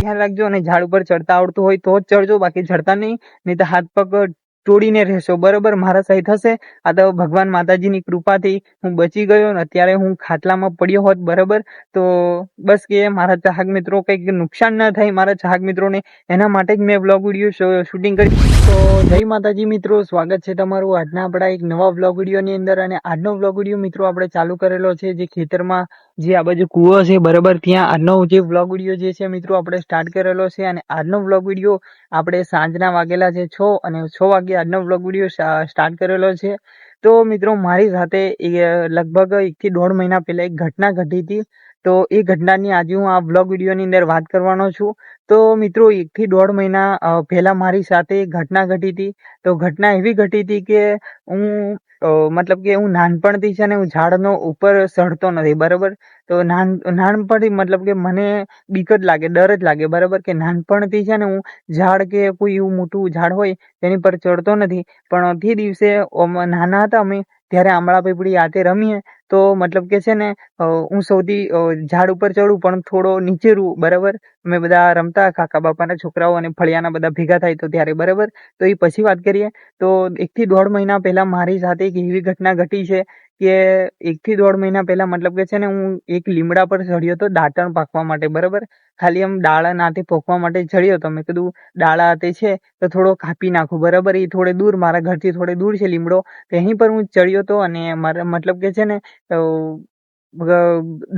ધ્યાન રાખજો અને ઝાડ ઉપર ચડતા આવડતું હોય તો જ ચડજો, બાકી ચડતા નહીં તો હાથ પગ તોડીને રહેશો બરોબર. મારા સહિત હશે. આ તો ભગવાન માતાજીની કૃપાથી હું બચી ગયો ને અત્યારે હું ખાટલામાં પડ્યો હોત બરોબર. તો બસ કે મારા ચાહક મિત્રો કંઈક નુકસાન ના થાય મારા ચાહક મિત્રોને, એના માટે જ મેં વ્લોગ વિડીયો શૂટિંગ કરી. તો જય માતાજી મિત્રો, સ્વાગત છે તમારું આજના આપણા એક નવા વ્લોગ વિડીયોની અંદર. અને આજનો વ્લોગ વિડીયો મિત્રો આપણે ચાલુ કરેલો છે જે ખેતરમાં જે આ બાજુ કૂવો છે બરોબર, ત્યાં આજનો જે વ્લોગ વિડીયો જે છે મિત્રો આપણે સ્ટાર્ટ કરેલો છે. અને આજનો વ્લોગ વિડીયો આપણે સાંજના વાગેલા છે 6 અને 6 વાગે આજનો વ્લોગ વિડીયો સ્ટાર્ટ કરેલો છે. તો મિત્રો મારી સાથે લગભગ 1 થી 1.5 મહિના પહેલા એક ઘટના ઘટી હતી. તો એ ઘટનાની આજે હું આ વ્લોગ વિડીયોની અંદર વાત કરવાનો છું. તો મિત્રો 1 થી 1.5 મહિના પહેલા મારી સાથે એક ઘટના ઘટી હતી. તો ઘટના એવી ઘટી હતી કે હું મતલબ કે હું નાનપણથી છે ને હું ઝાડનો ઉપર ચડતો નથી બરાબર. તો નાનપણથી મતલબ કે મને બીક જ લાગે, ડર જ લાગે બરાબર, કે નાનપણથી છે ને હું ઝાડ કે કોઈ એવું મોટું ઝાડ હોય તેની પર ચડતો નથી. પણ તે દિવસે નાના હતા અમે ત્યારે આંબળા પીપળી આતે રમીએ તો મતલબ કે છે ને હું સૌથી ઝાડ ઉપર ચડું પણ થોડો નીચે રહું બરાબર. અમે બધા રમતા કાકા બાપાના છોકરાઓ અને ફળિયાના બધા ભેગા થાય તો ત્યારે બરાબર. તો એ પછી વાત કરીએ. તો 1 થી 1.5 મહિના પહેલા મારી સાથે એક એવી ઘટના ઘટી છે કે 1 થી 1.5 મહિના પહેલા મતલબ કે છે ને હું એક લીમડા પર ચડ્યો હતો દાંતણ પાકવા માટે બરાબર. ખાલી આમ ડાળા નાતે પોખવા માટે ચડ્યો હતો. મેં કીધું ડાળા હાથે છે તો થોડો કાપી નાખું બરાબર. એ થોડે દૂર મારા ઘરથી થોડે દૂર છે લીમડો, તો અહીં પર હું ચડ્યો હતો. અને મારા મતલબ કે છે ને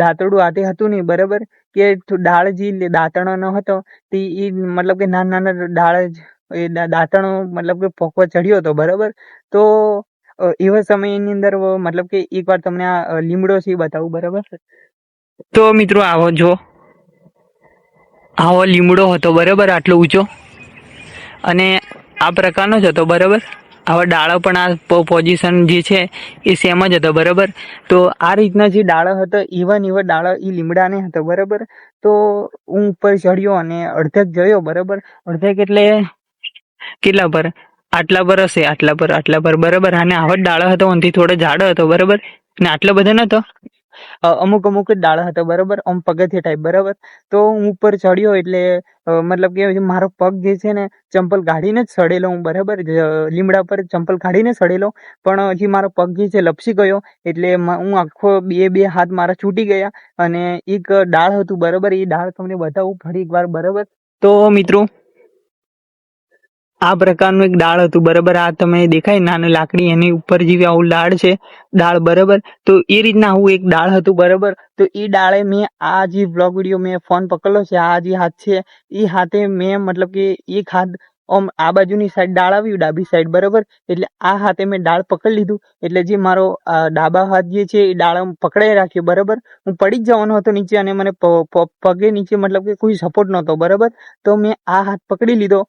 દાંતરડું હાથે હતું નહીં બરાબર, કે ડાળ જે દાંતણો ન હતો તે એ મતલબ કે નાના નાના ડાળ એ દાંતણો મતલબ કે પોકવા ચડ્યો હતો બરાબર. તો એવા સમયની અંદર મતલબ કે એકવાર તમને આ લીમડો છે એ બતાવું બરાબર. તો મિત્રો આવો લીમડો હતો બરાબર, આટલો ઊંચો અને આ પ્રકારનો જ હતો બરાબર. આવા ડાળો પણ આ પોઝિશન જે છે એ સેમ જ હતો બરાબર. તો આ રીતના જે ડાળો હતો એવા ને એવા ડાળો એ લીમડાને હતો બરાબર. તો હું ઉપર ચડ્યો અને અડધેક જયો બરાબર. અડધેક એટલે કેટલા પર, આટલા પર હશે, આટલા પર બરાબર. અને આવા જ ડાળો હતો, આનાથી થોડો જાડો હતો બરાબર. ને આટલો બધો નતો, અમુક જ ડાળ હતો બરાબર, આમ પગથિયા ટાઈપ બરાબર. તો હું ઉપર ચડ્યો એટલે મતલબ કે મારો પગ જે છે ને ચંપલ કાઢીને જ સડેલો હું બરાબર, લીમડા પર ચંપલ કાઢીને સડેલો. પણ હજી મારો પગ જે છે લપસી ગયો એટલે હું આખો બે હાથ મારા છૂટી ગયા. અને એક ડાળ હતું બરાબર, એ ડાળ તમને બતાવું ફરી એક વાર બરાબર. તો મિત્રો આ પ્રકારનું એક ડાળ હતું બરાબર. આ તમે દેખાય નાની લાકડી એની ઉપર જેવી આવું ડાળ બરાબર. તો એ રીતના આવું એક ડાળ હતું બરાબર. તો એ ડાળે મેં આ જે વ્લોગ વિડીયો મેં ફોન પકડેલો છે, આ જે હાથ છે એ હાથે મેં મતલબ કે એક હાથ આમ આ બાજુની સાઈડ ડાળ આવ્યું ડાબી સાઈડ બરાબર. એટલે આ હાથે મેં ડાળ પકડી લીધું એટલે જે મારો ડાબા હાથ જે છે એ ડાળ પકડાઈ રાખ્યો બરાબર. હું પડી જ જવાનો હતો નીચે અને મને પગે નીચે મતલબ કે કોઈ સપોર્ટ નહોતો બરાબર. તો મેં આ હાથ પકડી લીધો,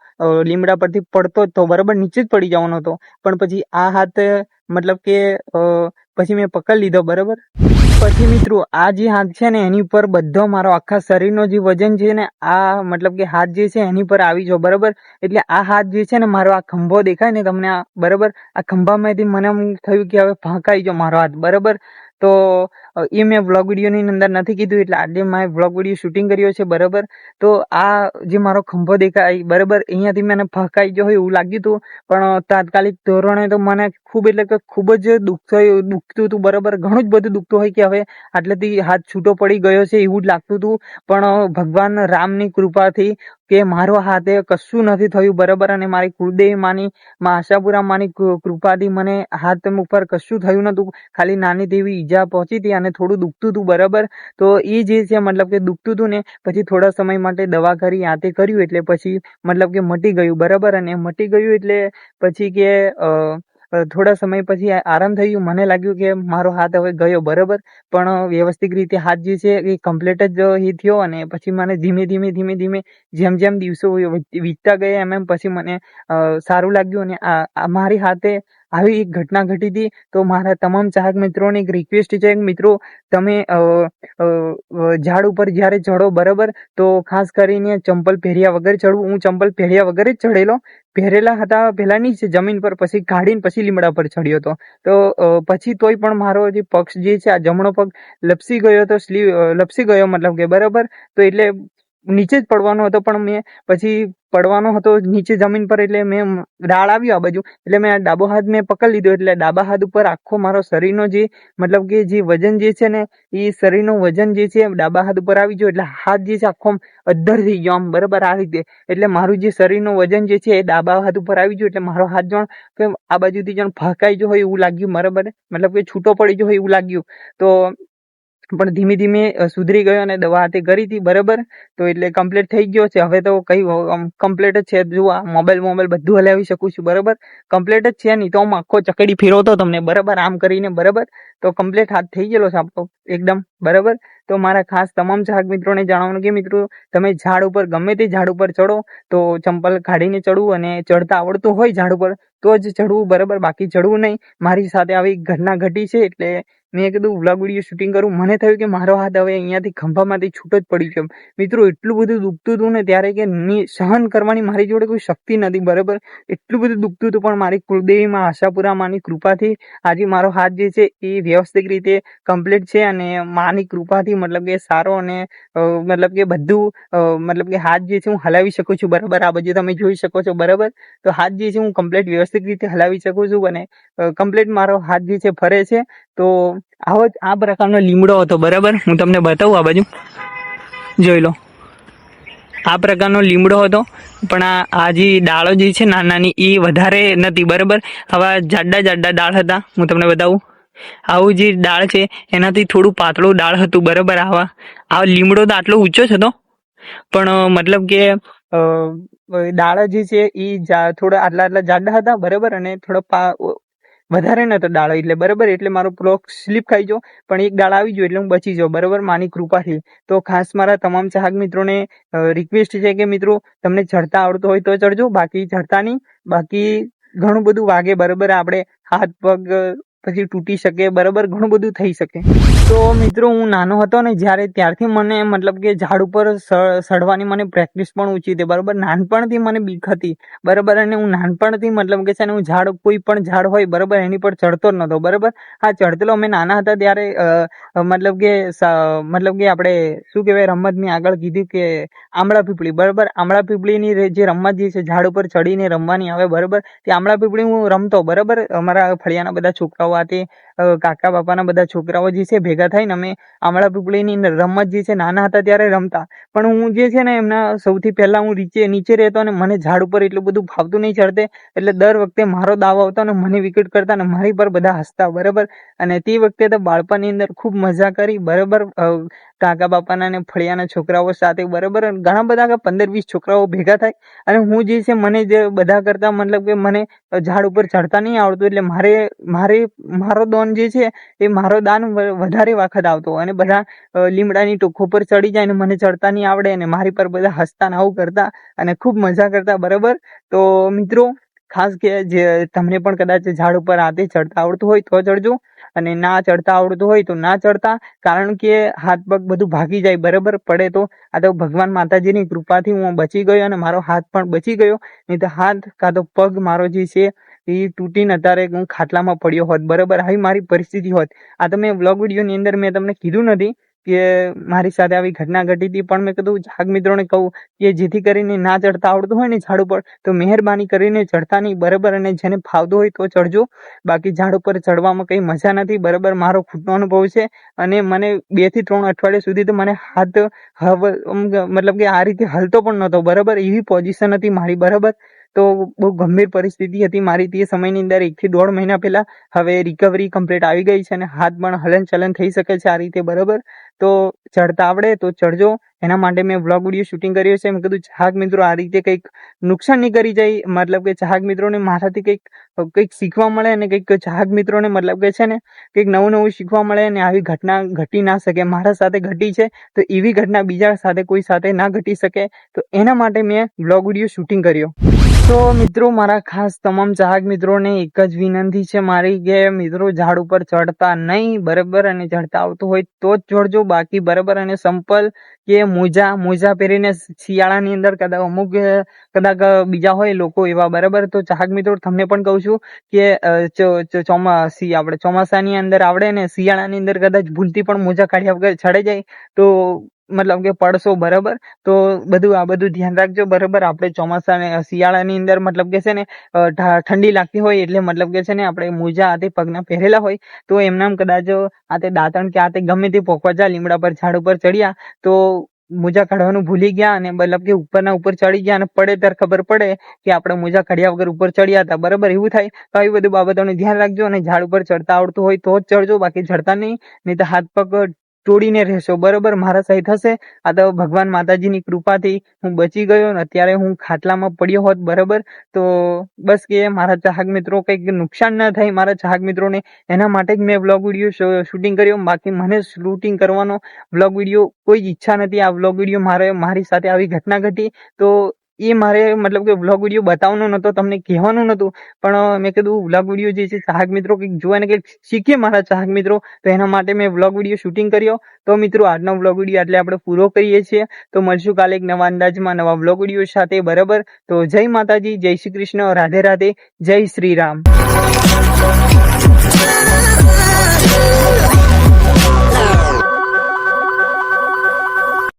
લીમડા પરથી પડતો જ તો બરાબર, નીચે જ પડી જવાનો હતો. પણ પછી આ હાથ મતલબ કે પછી મેં પકડી લીધો બરાબર. પછી મિત્રો આ જે હાથ છે ને એની ઉપર બધો મારો આખા શરીરનો જે વજન છે ને આ મતલબ કે હાથ જે છે એની પર આવી જાવ બરાબર. એટલે આ હાથ જે છે ને મારો આ ખંભો દેખાય ને તમને આ બરાબર, આ ખંભામાંથી મને એમ થયું કે હવે ફાંકાઈ ગયો મારો હાથ બરાબર. તો એ મેં વ્લોગ વિડીયોની અંદર નથી કીધું એટલે આજે મેં વ્લોગ વિડીયો શૂટિંગ કર્યો છે બરાબર. તો આ જે મારો ખંભો દેખાય બરાબર, અહીંયાથી મને ફાંકાઈ ગયો હોય એવું લાગ્યું હતું. પણ તાત્કાલિક ધોરણે તો મને ખૂબ એટલે કે ખૂબ જ દુખતું હતું બરાબર. ઘણું જ બધું દુખતું હોય કે હવે આટલેથી હાથ છૂટો પડી ગયો છે એવું જ લાગતું હતું. પણ ભગવાન રામની કૃપાથી કે મારો હાથે કશું નથી થયું બરાબર. અને મારી કુળદેવી માની આશાપુરા માની કૃપાથી મને હાથ ઉપર કશું થયું નતું. ખાલી નાની તેવી ઈજા પહોંચી હતી અને થોડું દુખતું હતું બરાબર. તો એ જે છે મતલબ કે દુખતું હતું ને પછી થોડા સમય માટે દવા કરી આતે કર્યું એટલે પછી મતલબ કે મટી ગયું બરાબર. અને મટી ગયું એટલે પછી કે થોડા સમય પછી આરામ થયું. મને લાગ્યું કે મારો હાથ હવે ગયો બરાબર. પણ વ્યવસ્થિત રીતે હાથ જે છે એ કમ્પ્લીટ જ એ થયો. અને પછી મને ધીમે ધીમે જેમ દિવસો વીતતા ગયા એમ પછી મને સારું લાગ્યું. અને મારી હાથે આવી એક ઘટના ઘટી હતી. તો મારા તમામ ચાહક મિત્રોને એક રિક્વેસ્ટ છે કે મિત્રો તમે ઝાડ ઉપર જ્યારે ચડો બરાબર તો ખાસ કરીને ચંપલ પહેર્યા વગર ચડવું. હું ચંપલ પહેર્યા વગર જ ચડેલો, પહેરેલા હતા પહેલા નીચે જમીન પર, પછી કાઢીને પછી લીમડા પર ચડ્યો હતો. તો પછી તોય પણ મારો જે પગ જે છે આ જમણો પગ લપસી ગયો હતો, લપસી ગયો મતલબ કે બરાબર. તો એટલે નીચે જ પડવાનો હતો, પણ મેં પછી પડવાનો હતો નીચે જમીન પર, એટલે મેં ડાળ આવ્યો આ બાજુ, એટલે મેં ડાબો હાથ મેં પકડી લીધો, એટલે ડાબા હાથ ઉપર આખો મારો શરીરનો જે મતલબ કે જે વજન જે છે ને એ શરીરનું વજન જે છે ડાબા હાથ ઉપર આવી ગયો, એટલે હાથ જે છે આખો અદ્ધર થઈ ગયો આમ બરાબર આ રીતે, એટલે મારું જે શરીરનું વજન જે છે એ ડાબા હાથ ઉપર આવી ગયું, એટલે મારો હાથ જાણ કે આ બાજુથી જાણ ફકાઈ ગયો હોય એવું લાગ્યું બરાબર, મતલબ કે છૂટો પડી ગયો હોય એવું લાગ્યું. તો પણ ધીમે ધીમે સુધરી ગયો અને દવા હાથે કરી હતી બરાબર. તો એટલે કમ્પ્લીટ થઈ ગયો છે હવે, તો કઈ કમ્પ્લીટ જ છે. જો આ મોબાઈલ બધું હલાવી શકું છું બરાબર, કમ્પ્લીટ જ છે. નહીં તો હું આખો ચકડી ફેરવતો તમને બરાબર આમ કરીને બરાબર. તો કમ્પ્લીટ હાથ થઈ ગયેલો છે આપણો એકદમ બરાબર. તો મારા ખાસ તમામ ચાહક મિત્રોને જણાવવાનું કે મિત્રો તમે ઝાડ ઉપર ગમે તે ઝાડ ઉપર ચડો તો ચંપલ કાઢીને ચડવું, અને ચડતા આવડતું હોય ઝાડ ઉપર તો જ ચડવું બરાબર, બાકી ચડવું નહીં. મારી સાથે આવી ઘટના ઘટી છે એટલે મેં કીધું વ્લોગ વિડીયો શૂટિંગ કરું. મને થયું કે મારો હાથ હવે અહીંયાથી ખંભામાંથી છૂટો જ પડી ગયો મિત્રો. એટલું બધું દુખતું હતું ને ત્યારે કે સહન કરવાની મારી જોડે કોઈ શક્તિ નથી બરાબર. એટલું બધું દુખતું હતું, પણ મારી કુળદેવીમાં આશાપુરા માની કૃપાથી આજે મારો હાથ જે છે એ વ્યવસ્થિત રીતે કમ્પ્લીટ છે, અને માની કૃપાથી મતલબ કે સારો, અને મતલબ કે બધું મતલબ કે હાથ જે છે હું હલાવી શકું છું બરાબર. આ બાજુ તમે જોઈ શકો છો બરાબર. તો હાથ જે છે હું કમ્પ્લીટ વ્યવસ્થિત રીતે હલાવી શકું છું, અને કમ્પ્લીટ મારો હાથ જે છે ફરે છે. તો આવો જ આ પ્રકારનો લીમડો હતો બરાબર. હું તમને બતાવું, આ બાજુ જોઈ લો, આ પ્રકારનો લીમડો હતો, પણ આ જે ડાળો જે છે નાની એ વધારે નથી બરાબર. આવા જાડા ડાળ હતા. હું તમને બતાવું, આવું જે ડાળ છે એનાથી થોડું પાતળું ડાળ હતું બરાબર. આ લીમડો તો આટલો ઊંચો જ હતો, પણ મતલબ કે ડાળ જે છે એ થોડા આટલા જાડા હતા બરાબર, અને થોડો વધારે નતો ડાળો એટલે બરાબર. એટલે મારો પ્લોક સ્લીપ ખાઈ ગયો, પણ એક ડાળ આવી ગયો એટલે હું બચી જાઉં બરાબર માની કૃપાથી. તો ખાસ મારા તમામ ચાહક મિત્રોને રિક્વેસ્ટ છે કે મિત્રો તમને ચડતા આવડતું હોય તો ચડજો, બાકી ચડતા નહીં. બાકી ઘણું બધું વાગે બરાબર, આપણે હાથ પગ પછી તૂટી શકે બરાબર, ઘણું બધું થઈ શકે. તો મિત્રો હું નાનો હતો ને જ્યારે, ત્યારથી મને મતલબ કે ઝાડ ઉપર ચડવાની મને પ્રેક્ટિસ પણ ઓછી હતી બરાબર. નાનપણથી મને બીક હતી બરાબર, અને હું નાનપણથી મતલબ કે છે ને હું ઝાડ કોઈ પણ ઝાડ હોય બરાબર એની પર ચડતો જ નતો બરાબર. હા ચડતેલો અમે નાના હતા ત્યારે મતલબ કે આપણે શું કહેવાય રમતની આગળ કીધું કે આમળા પીપળી બરાબર. આમળા પીપળીની જે રમત જે છે ઝાડ ઉપર ચડીને રમવાની આવે બરાબર, તે આમળા પીપળી હું રમતો બરાબર. અમારા ફળિયાના બધા છોકરાઓ તે કાકા બાપાના બધા છોકરાઓ જે છે ભેગા થઈને અમે આમળા પીપળીની રમત જે છે નાના હતા ત્યારે રમતા. પણ હું જે છે ને એમના સૌથી પહેલા હું નીચે રહેતો, અને મને ઝાડ ઉપર એટલું બધું ફાવતું નહીં ચડતે, એટલે દર વખતે મારો દાવ આવતો અને મને વિકેટ કરતા અને મારી પર બધા હસતા બરાબર. અને તે વખતે તો બાળપણની અંદર ખૂબ મજા કરી બરાબર, કાકા બાપાના અને ફળિયાના છોકરાઓ સાથે બરાબર. ઘણા બધા 15-20 છોકરાઓ ભેગા થાય, અને હું જે છે મને જે બધા કરતા મતલબ કે મને ઝાડ ઉપર ચડતા નહીં આવડતું, એટલે મારો દાન જે છે એ મારો દાન વધારે વખત આવતો, અને બધા લીમડાની ટોકો પર ચડી જાય અને મને ચડતા નહીં આવડે, અને મારી પર બધા હસતા આવું કરતા અને ખૂબ મજા કરતા બરાબર. તો મિત્રો ખાસ કે જે તમને પણ કદાચ ઝાડ ઉપર રાતે ચડતા આવડતું હોય તો ચડજો, અને ના ચડતા આવડતું હોય તો ના ચડતા, કારણ કે હાથ પગ બધું ભાગી જાય બરાબર પડે તો. આ તો ભગવાન માતાજીની કૃપાથી હું બચી ગયો, અને મારો હાથ પણ બચી ગયો. નહીં તો હાથ કાં તો પગ મારો જે છે એ તૂટીને અત્યારે હું ખાટલામાં પડ્યો હોત બરાબર. આવી મારી પરિસ્થિતિ હોત. આ તો મેં વ્લોગ વિડીયોની અંદર મેં તમને કીધું નથી કે મારી સાથે આવી ઘટના ઘટી હતી, પણ મેં કીધું ચાહક મિત્રોને કહું કે જેથી કરીને ના ચડતા આવડતું હોય ને ઝાડ ઉપર તો મહેરબાની કરીને ચડતા નહીં બરાબર, અને જેને ફાવતું હોય તો ચડજો, બાકી ઝાડ ઉપર ચડવામાં કંઈ મજા નથી બરાબર. મારો ખુદનો અનુભવ છે, અને મને 2 થી 3 અઠવાડિયા સુધી તો મને હાથ મતલબ કે આ રીતે હલતો પણ નહોતો બરાબર, એવી પોઝિશન હતી મારી બરાબર. તો બહુ ગંભીર પરિસ્થિતિ હતી મારી તે સમયની અંદર. 1 થી 1.5 મહિના પહેલા હવે રિકવરી કમ્પ્લીટ આવી ગઈ છે, અને હાથ પણ હલન ચલન થઈ શકે છે આ રીતે બરાબર. તો ચડતા આવડે તો ચડજો, એના માટે મેં વ્લોગ વિડીયો શૂટિંગ કર્યો છે. મેં કીધું ચાહક મિત્રો આ રીતે કંઈક નુકસાન નહીં કરી જાય, મતલબ કે ચાહક મિત્રોને મારાથી કંઈક શીખવા મળે, અને કંઈક ચાહક મિત્રોને મતલબ કે છે ને કંઈક નવું શીખવા મળે, અને આવી ઘટના ઘટી ના શકે. મારા સાથે ઘટી છે તો એવી ઘટના બીજા સાથે કોઈ સાથે ના ઘટી શકે, તો એના માટે મેં વ્લોગ વિડીયો શૂટિંગ કર્યો. તો મિત્રો મારા ખાસ તમામ ચાહક મિત્રોને એક જ વિનંતી છે મારી કે મિત્રો ઝાડ ઉપર ચડતા નહીં બરાબર, અને ચડતા આવતું હોય તો જ ચડજો, બાકી બરાબર. અને સંપલ કે મોજા પહેરીને શિયાળાની અંદર કદાચ બીજા હોય લોકો એવા બરાબર. તો ચાહક મિત્રો તમને પણ કહું છું કે ચોમાસાની અંદર આવડે ને શિયાળાની અંદર કદાચ ભૂલથી પણ મોજા કાઢ્યા વગર ચડે જાય તો મતલબ કે પડશો બરાબર. તો આ બધું ધ્યાન રાખજો બરાબર. આપણે ચોમાસા શિયાળાની અંદર મતલબ કે છે ને ઠંડી લાગતી હોય એટલે મતલબ કે છે ને આપણે મોજા આતે પગના પહેરેલા હોય તો એમનામ કદાચ આતે દાંતણ કે આતે ગમે તે પોકવા જાય લીમડા પર ઝાડ ઉપર ચડ્યા તો મોજા કાઢવાનું ભૂલી ગયા અને મતલબ કે ઉપર ચડી ગયા અને પડે ત્યારે ખબર પડે કે આપણે મોજા કાઢ્યા વગર ઉપર ચડ્યા હતા બરાબર. એવું થાય તો આવી બધી બાબતોનું ધ્યાન રાખજો અને ઝાડ ઉપર ચડતા આવડતું હોય તો જ ચડજો, બાકી ચડતા નહીં તો હાથ પગ તોડીને રહેશો બરાબર. મારા સહી થશે. આ તો ભગવાન માતાજીની કૃપાથી હું બચી ગયો અને અત્યારે હું ખાટલામાં પડ્યો હોત બરાબર. તો બસ કે મારા ચાહક મિત્રો કંઈક નુકસાન ના થાય મારા ચાહક મિત્રોને, એના માટે જ મેં વ્લોગ વિડીયો શૂટિંગ કર્યો. બાકી મને શૂટિંગ કરવાનો વ્લોગ વિડીયો કોઈ જ ઈચ્છા નથી. આ વ્લોગ વિડીયો મારી સાથે આવી ઘટના ઘટી તો એ મારે મતલબ કે વ્લોગ વિડીયો બતાવવાનો નતો, તમને કહેવાનું નતું, પણ મેં કીધું વ્લોગ વિડીયો જે છે ચાહક મિત્રો કંઈક જોવે ને કંઈક શીખે મારા ચાહક મિત્રો, તો એના માટે મેં વ્લોગ વિડીયો શૂટિંગ કર્યો. તો મિત્રો આજનો વ્લોગ વિડીયો એટલે આપણે પૂરો કરીએ છીએ. તો મળશું કાલે એક નવા અંદાજમાં નવા વ્લોગ વિડીયો સાથે બરાબર. તો જય માતાજી, જય શ્રી કૃષ્ણ, રાધે રાધે, જય શ્રી રામ.